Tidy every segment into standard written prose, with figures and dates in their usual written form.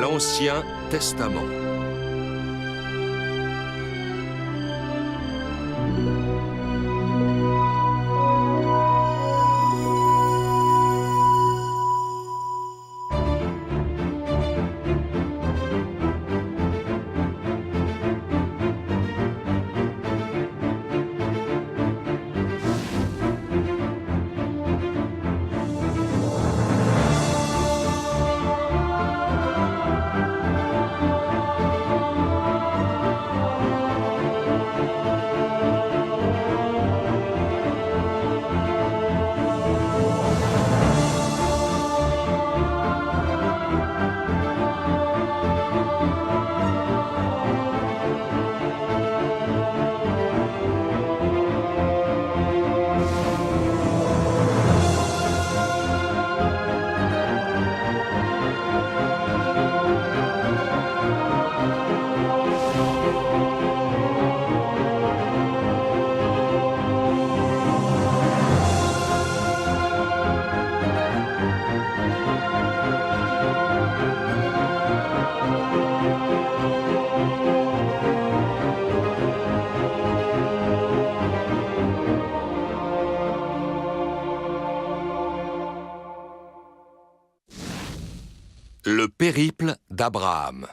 l'Ancien Testament. Le périple d'Abraham.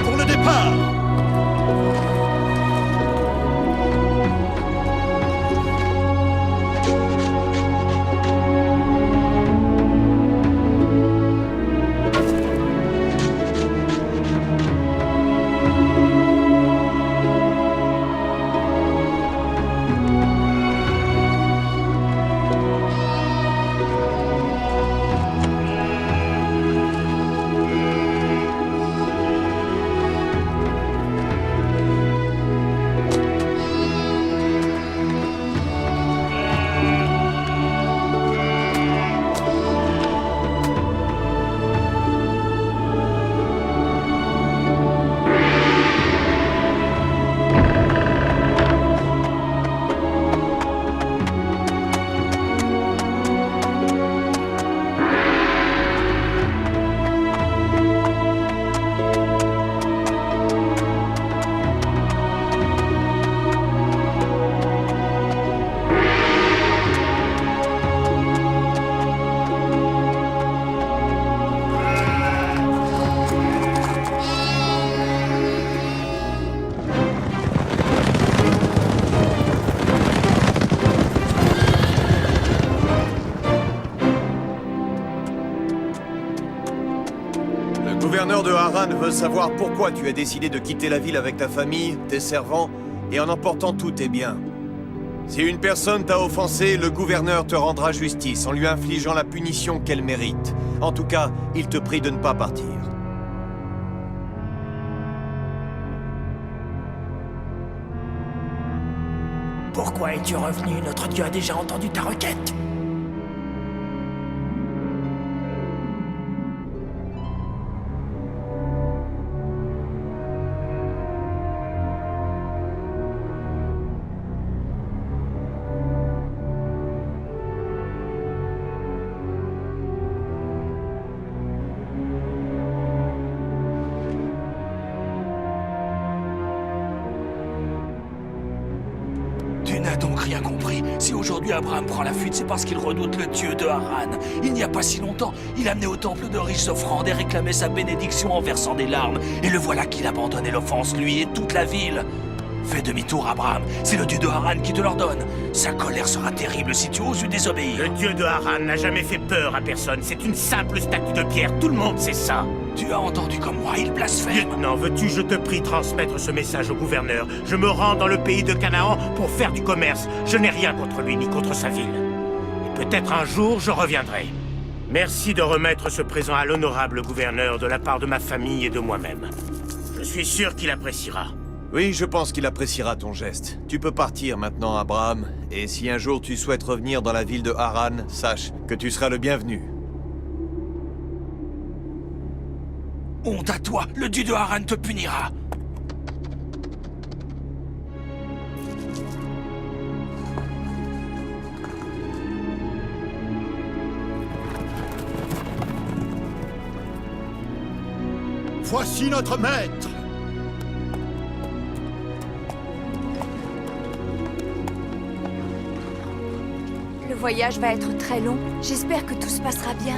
Pour le départ! Le gouverneur de Haran veut savoir pourquoi tu as décidé de quitter la ville avec ta famille, tes servants, et en emportant tous tes biens. Si une personne t'a offensé, le gouverneur te rendra justice en lui infligeant la punition qu'elle mérite. En tout cas, il te prie de ne pas partir. Pourquoi es-tu revenu? Notre Dieu a déjà entendu ta requête. Tu n'as donc rien compris. Si aujourd'hui Abraham prend la fuite, c'est parce qu'il redoute le dieu de Haran. Il n'y a pas si longtemps, il amenait au temple de riches offrandes et réclamait sa bénédiction en versant des larmes. Et le voilà qu'il abandonnait l'offense, lui et toute la ville. Fais demi-tour, Abraham. C'est le dieu de Haran qui te l'ordonne. Sa colère sera terrible si tu oses lui désobéir. Le dieu de Haran n'a jamais fait peur à personne. C'est une simple statue de pierre. Tout le monde sait ça. Tu as entendu comme moi, il blasphème. Lieutenant, veux-tu, je te prie, transmettre ce message au gouverneur? Je me rends dans le pays de Canaan pour faire du commerce. Je n'ai rien contre lui ni contre sa ville. Et peut-être un jour, je reviendrai. Merci de remettre ce présent à l'honorable gouverneur de la part de ma famille et de moi-même. Je suis sûr qu'il appréciera. Oui, je pense qu'il appréciera ton geste. Tu peux partir maintenant, Abraham. Et si un jour tu souhaites revenir dans la ville de Haran, sache que tu seras le bienvenu. Honte à toi, le dieu de Haran te punira. Voici notre maître. Le voyage va être très long. J'espère que tout se passera bien.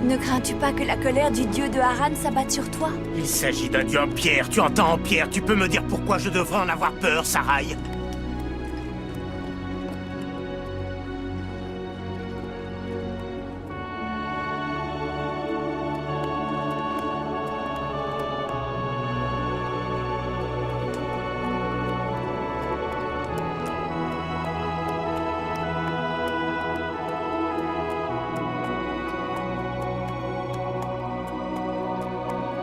Ne crains-tu pas que la colère du dieu de Haran s'abatte sur toi? Il s'agit d'un dieu en pierre. Tu entends en pierre. Tu peux me dire pourquoi je devrais en avoir peur, Sarai?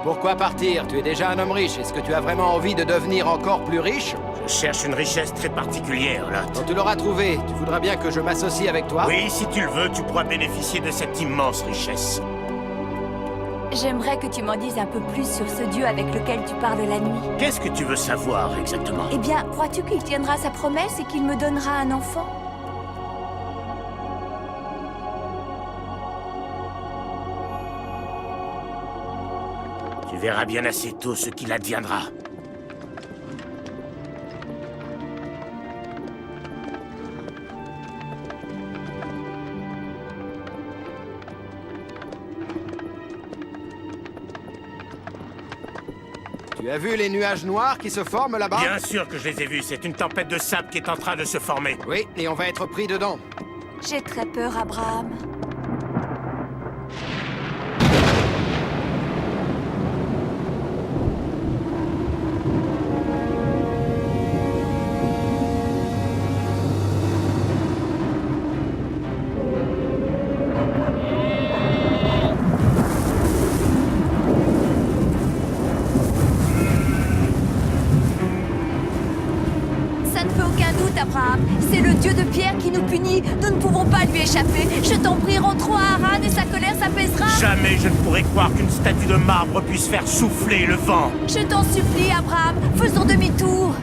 Pourquoi partir? Tu es déjà un homme riche. Est-ce que tu as vraiment envie de devenir encore plus riche? Je cherche une richesse très particulière, Lot. Quand tu l'auras trouvée, tu voudras bien que je m'associe avec toi? Oui, si tu le veux, tu pourras bénéficier de cette immense richesse. J'aimerais que tu m'en dises un peu plus sur ce dieu avec lequel tu parles la nuit. Qu'est-ce que tu veux savoir exactement? Eh bien, crois-tu qu'il tiendra sa promesse et qu'il me donnera un enfant? Tu verras bien assez tôt ce qu'il adviendra. Tu as vu les nuages noirs qui se forment là-bas? Bien sûr que je les ai vus. C'est une tempête de sable qui est en train de se former. Oui, et on va être pris dedans. J'ai très peur, Abraham. C'est le dieu de pierre qui nous punit. Nous ne pouvons pas lui échapper. Je t'en prie, rentrons à Haran et sa colère s'apaisera. Jamais je ne pourrais croire qu'une statue de marbre puisse faire souffler le vent. Je t'en supplie, Abraham, faisons demi-tour.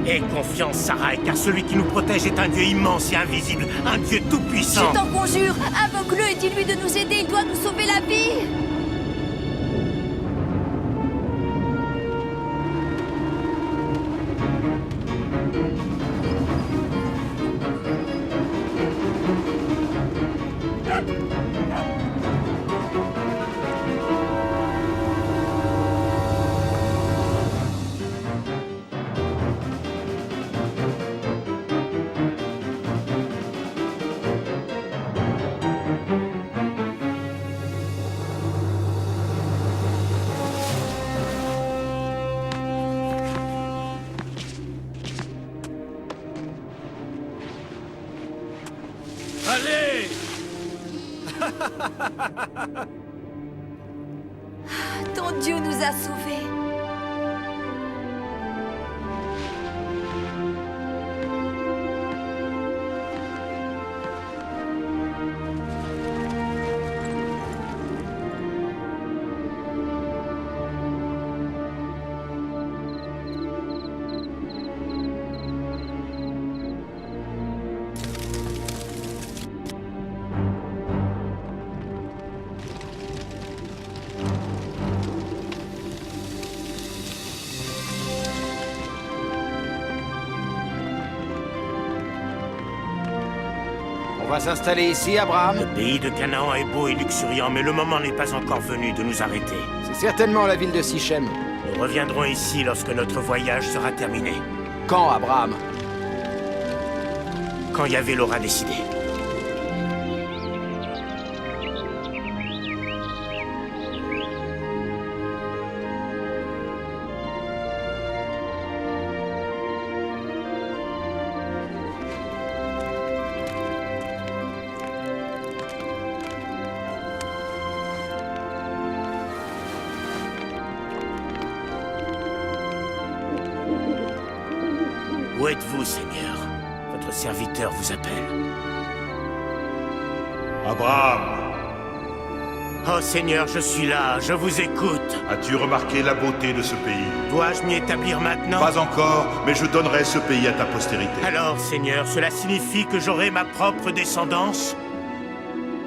Aie confiance, Sarai, car celui qui nous protège est un dieu immense et invisible, un dieu tout-puissant. Je t'en conjure, invoque-le et dis-lui de nous aider, il doit nous sauver la vie. Allez! Ton Dieu nous a sauvés. On va s'installer ici, Abraham? Le pays de Canaan est beau et luxuriant, mais le moment n'est pas encore venu de nous arrêter. C'est certainement la ville de Sichem. Nous reviendrons ici lorsque notre voyage sera terminé. Quand, Abraham? Quand Yahvé l'aura décidé. Où êtes-vous, Seigneur? Votre serviteur vous appelle. Abraham, Oh Seigneur, je suis là, je vous écoute. as-tu remarqué la beauté de ce pays? Dois-je m'y établir maintenant? Pas encore, mais je donnerai ce pays à ta postérité. Alors, Seigneur, cela signifie que j'aurai ma propre descendance?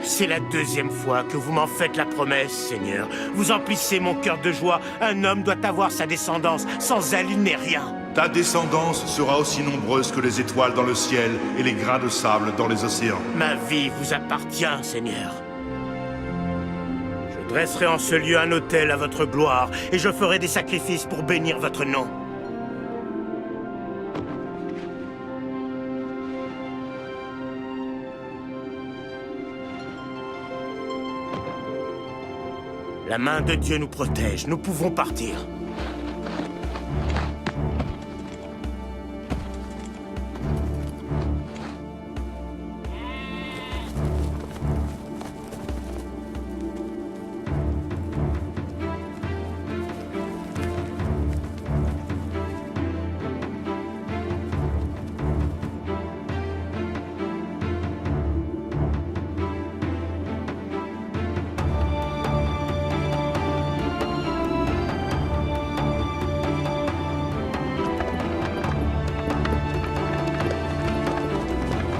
C'est la deuxième fois que vous m'en faites la promesse, Seigneur. Vous emplissez mon cœur de joie. Un homme doit avoir sa descendance. Sans elle, il n'est rien. Ta descendance sera aussi nombreuse que les étoiles dans le ciel et les grains de sable dans les océans. Ma vie vous appartient, Seigneur. Je dresserai en ce lieu un autel à votre gloire, et je ferai des sacrifices pour bénir votre nom. La main de Dieu nous protège, nous pouvons partir.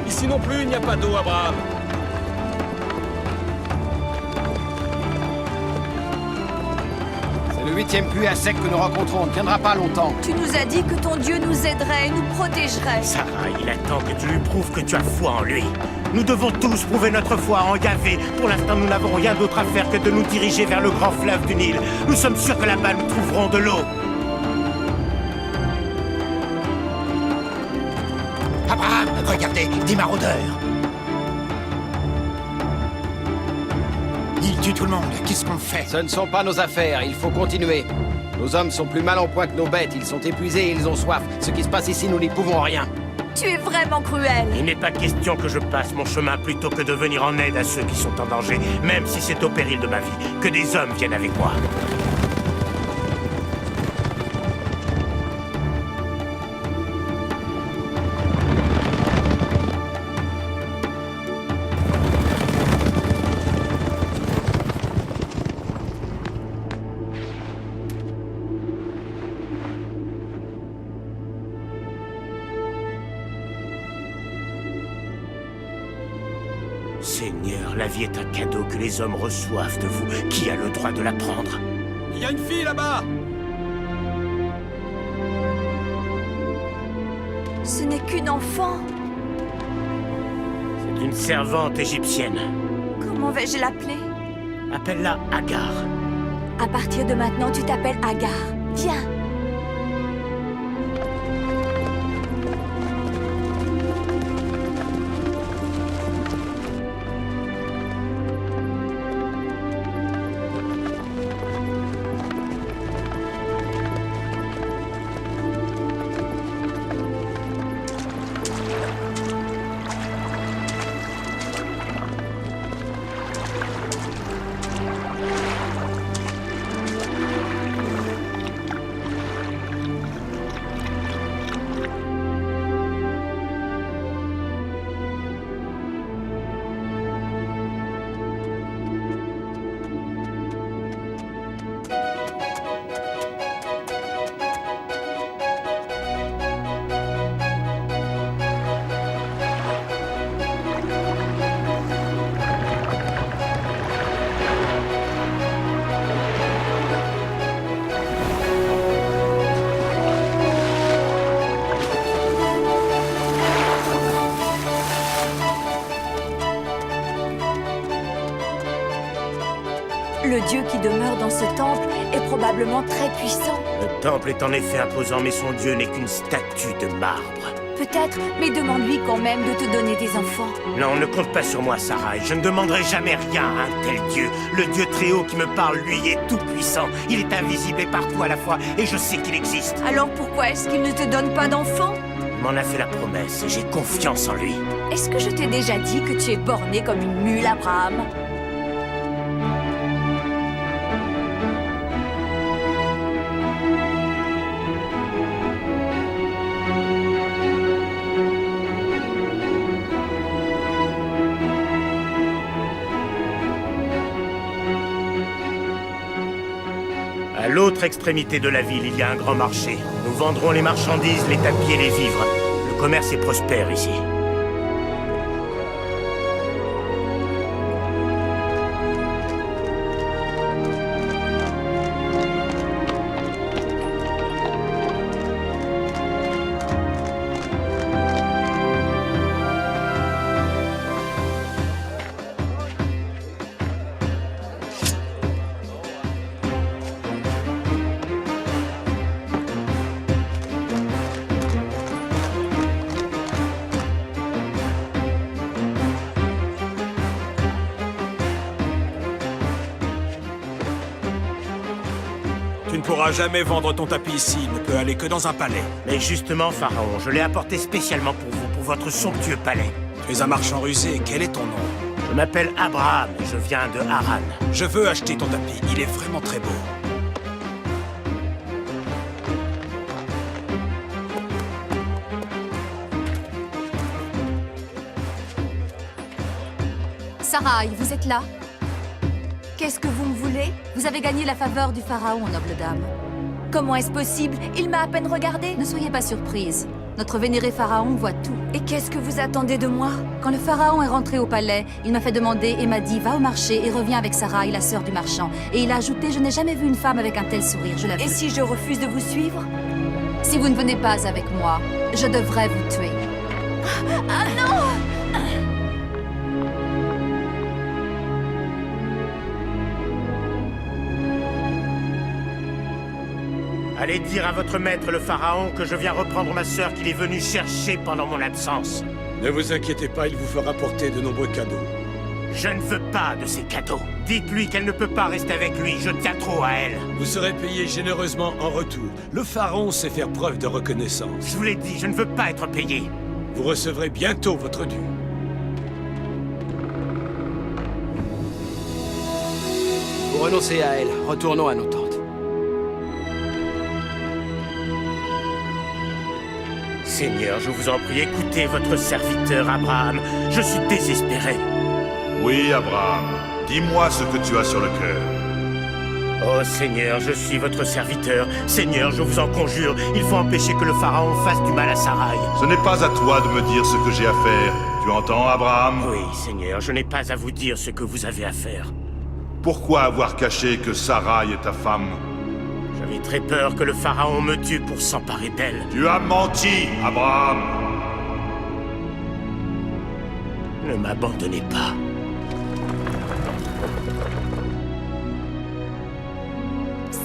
Ici non plus, il n'y a pas d'eau, Abraham. C'est le 8e puits à sec que nous rencontrons. On ne tiendra pas longtemps. Tu nous as dit que ton Dieu nous aiderait et nous protégerait. Sarah, il attend que tu lui prouves que tu as foi en lui. Nous devons tous prouver notre foi en Yahvé. Pour l'instant, nous n'avons rien d'autre à faire que de nous diriger vers le grand fleuve du Nil. Nous sommes sûrs que là-bas, nous trouverons de l'eau. Abraham, regardez, des maraudeurs. Ils tuent tout le monde, qu'est-ce qu'on fait? Ce ne sont pas nos affaires, il faut continuer. Nos hommes sont plus mal en point que nos bêtes, ils sont épuisés et ils ont soif. Ce qui se passe ici, nous n'y pouvons rien. Tu es vraiment cruel. Il n'est pas question que je passe mon chemin plutôt que de venir en aide à ceux qui sont en danger, même si c'est au péril de ma vie. Que des hommes viennent avec moi. Seigneur, la vie est un cadeau que les hommes reçoivent de vous. Qui a le droit de la prendre? Il y a une fille là-bas. Ce n'est qu'une enfant. C'est une servante égyptienne. Comment vais-je l'appeler? Appelle-la Agar. À partir de maintenant, tu t'appelles Agar. Viens. Le dieu qui demeure dans ce temple est probablement très puissant. Le temple est en effet imposant, mais son dieu n'est qu'une statue de marbre. Peut-être, mais demande-lui quand même de te donner des enfants. Non, ne compte pas sur moi, Sarah. Je ne demanderai jamais rien à un tel dieu. Le dieu très haut qui me parle, lui, est tout puissant. Il est invisible et partout à la fois, et je sais qu'il existe. Alors pourquoi est-ce qu'il ne te donne pas d'enfants? Il m'en a fait la promesse et j'ai confiance en lui. Est-ce que je t'ai déjà dit que tu es borné comme une mule, Abraham? À l'autre extrémité de la ville, il y a un grand marché. Nous vendrons les marchandises, les tapis et les vivres. Le commerce est prospère ici. Tu ne pourras jamais vendre ton tapis ici, il ne peut aller que dans un palais. Mais justement, Pharaon, je l'ai apporté spécialement pour vous, pour votre somptueux palais. Tu es un marchand rusé, quel est ton nom? Je m'appelle Abraham et je viens de Haran. Je veux acheter ton tapis, il est vraiment très beau. Sarai, vous êtes là? Qu'est-ce que vous me voulez? Vous avez gagné la faveur du pharaon, noble dame. Comment est-ce possible? Il m'a à peine regardé. Ne soyez pas surprise. Notre vénéré pharaon voit tout. Et qu'est-ce que vous attendez de moi? Quand le pharaon est rentré au palais, il m'a fait demander et m'a dit « Va au marché et reviens avec Sarai, la sœur du marchand. » Et il a ajouté « Je n'ai jamais vu une femme avec un tel sourire, je l'avoue. » Et si je refuse de vous suivre? Si vous ne venez pas avec moi, je devrais vous tuer. Ah non! Allez dire à votre maître, le pharaon, que je viens reprendre ma sœur qu'il est venu chercher pendant mon absence. Ne vous inquiétez pas, il vous fera porter de nombreux cadeaux. Je ne veux pas de ces cadeaux. Dites-lui qu'elle ne peut pas rester avec lui, je tiens trop à elle. Vous serez payé généreusement en retour. Le pharaon sait faire preuve de reconnaissance. Je vous l'ai dit, je ne veux pas être payé. Vous recevrez bientôt votre dû. Vous renoncez à elle. Retournons à nos tentes. Seigneur, je vous en prie, écoutez votre serviteur Abraham. Je suis désespéré. Oui, Abraham, dis-moi ce que tu as sur le cœur. Oh Seigneur, je suis votre serviteur. Seigneur, je vous en conjure, il faut empêcher que le pharaon fasse du mal à Sarai. Ce n'est pas à toi de me dire ce que j'ai à faire. Tu entends, Abraham? Oui, Seigneur, je n'ai pas à vous dire ce que vous avez à faire. Pourquoi avoir caché que Sarai est ta femme? J'avais très peur que le pharaon me tue pour s'emparer d'elle. Tu as menti, Abraham! Ne m'abandonnez pas.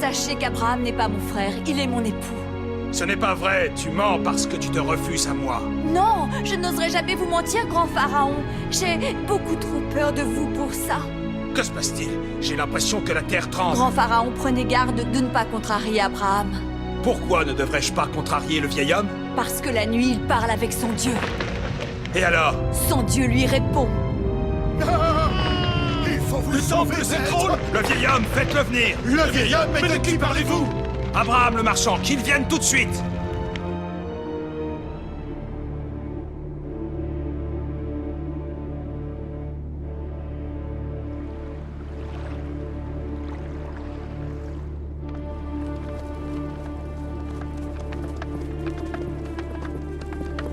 Sachez qu'Abraham n'est pas mon frère, il est mon époux. Ce n'est pas vrai, tu mens parce que tu te refuses à moi. Non, je n'oserais jamais vous mentir, grand pharaon. J'ai beaucoup trop peur de vous pour ça. Que se passe-t-il? J'ai l'impression que la terre tremble. Grand pharaon, prenez garde de ne pas contrarier Abraham. Pourquoi ne devrais-je pas contrarier le vieil homme? Parce que la nuit, il parle avec son Dieu. Et alors? Son Dieu lui répond. Il faut vous Le temple s'écroule! Le vieil homme, faites-le venir! Le vieil homme, mais de qui parlez-vous? Abraham le marchand, qu'il vienne tout de suite!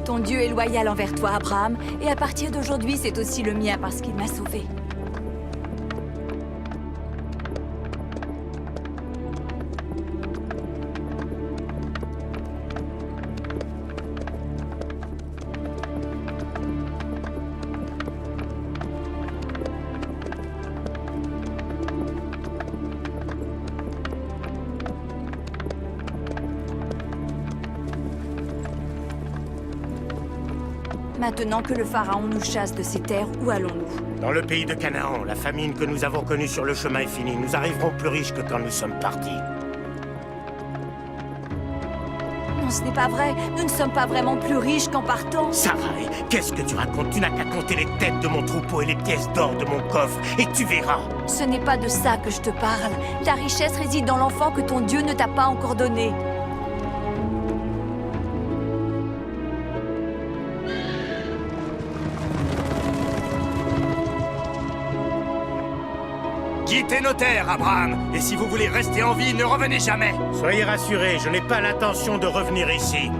Ton Dieu est loyal envers toi, Abraham, et à partir d'aujourd'hui, c'est aussi le mien parce qu'il m'a sauvé. Maintenant que le pharaon nous chasse de ces terres, où allons-nous? Dans le pays de Canaan, la famine que nous avons connue sur le chemin est finie. Nous arriverons plus riches que quand nous sommes partis. Non, ce n'est pas vrai. Nous ne sommes pas vraiment plus riches qu'en partant. Sarai, qu'est-ce que tu racontes? Tu n'as qu'à compter les têtes de mon troupeau et les pièces d'or de mon coffre, et tu verras. Ce n'est pas de ça que je te parle. Ta richesse réside dans l'enfant que ton Dieu ne t'a pas encore donné. Quittez nos terres, Abraham. Et si vous voulez rester en vie, ne revenez jamais. Soyez rassurés, je n'ai pas l'intention de revenir ici.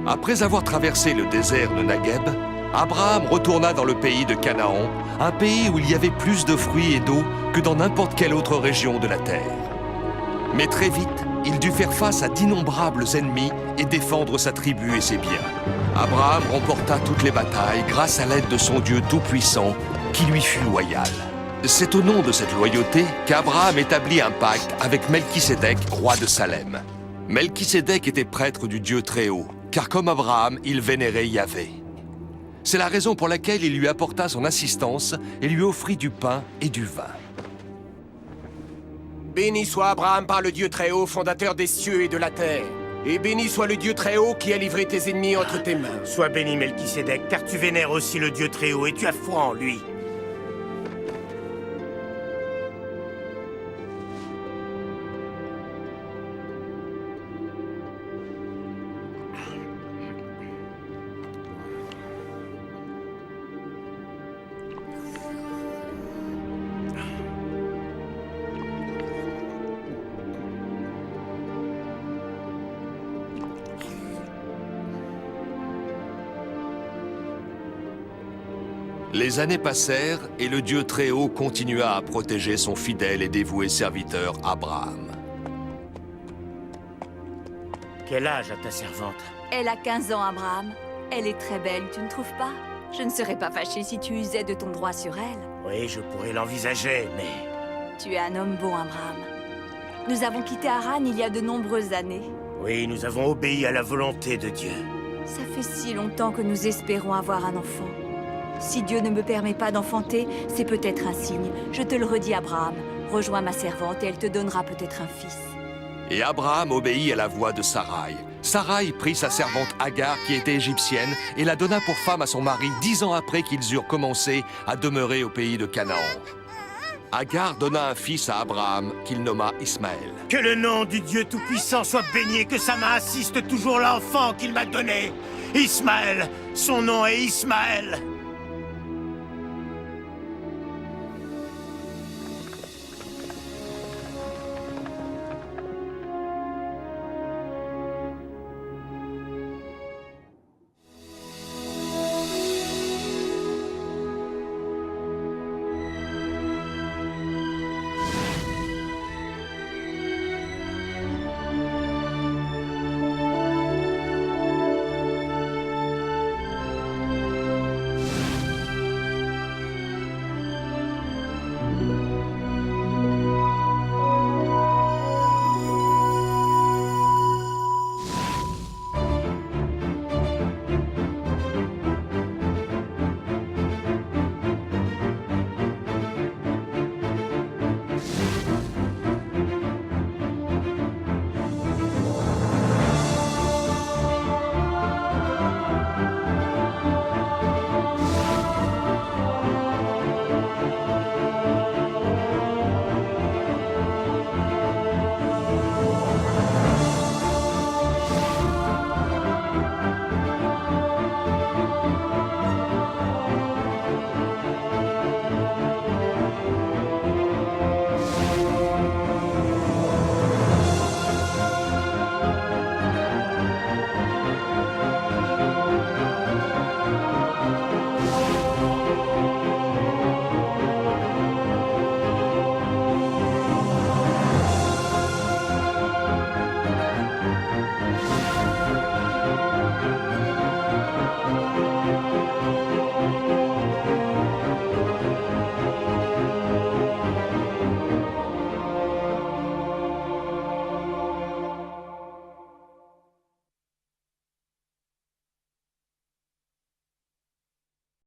Après avoir traversé le désert de Negev, Abraham retourna dans le pays de Canaan, un pays où il y avait plus de fruits et d'eau que dans n'importe quelle autre région de la terre. Mais très vite, il dut faire face à d'innombrables ennemis et défendre sa tribu et ses biens. Abraham remporta toutes les batailles grâce à l'aide de son Dieu tout-puissant qui lui fut loyal. C'est au nom de cette loyauté qu'Abraham établit un pacte avec Melchisédek, roi de Salem. Melchisédek était prêtre du Dieu Très-Haut, car comme Abraham, il vénérait Yahvé. C'est la raison pour laquelle il lui apporta son assistance et lui offrit du pain et du vin. Béni soit Abraham par le Dieu Très-Haut, fondateur des cieux et de la terre. Et béni soit le Dieu Très-Haut qui a livré tes ennemis entre tes mains. Sois béni, Melchisédek, car tu vénères aussi le Dieu Très-Haut et tu as foi en lui. Les années passèrent et le Dieu Très-Haut continua à protéger son fidèle et dévoué serviteur Abraham. Quel âge a ta servante? Elle a 15 ans, Abraham. Elle est très belle, tu ne trouves pas? Je ne serais pas fâchée si tu usais de ton droit sur elle. Oui, je pourrais l'envisager, mais... Tu es un homme bon, Abraham. Nous avons quitté Haran il y a de nombreuses années. Oui, nous avons obéi à la volonté de Dieu. Ça fait si longtemps que nous espérons avoir un enfant. Si Dieu ne me permet pas d'enfanter, c'est peut-être un signe. Je te le redis, Abraham. Rejoins ma servante et elle te donnera peut-être un fils. Et Abraham obéit à la voix de Sarai. Sarai prit sa servante Agar, qui était égyptienne, et la donna pour femme à son mari 10 ans après qu'ils eurent commencé à demeurer au pays de Canaan. Agar donna un fils à Abraham, qu'il nomma Ismaël. Que le nom du Dieu Tout-Puissant soit béni et que sa main assiste toujours l'enfant qu'il m'a donné. Ismaël, son nom est Ismaël.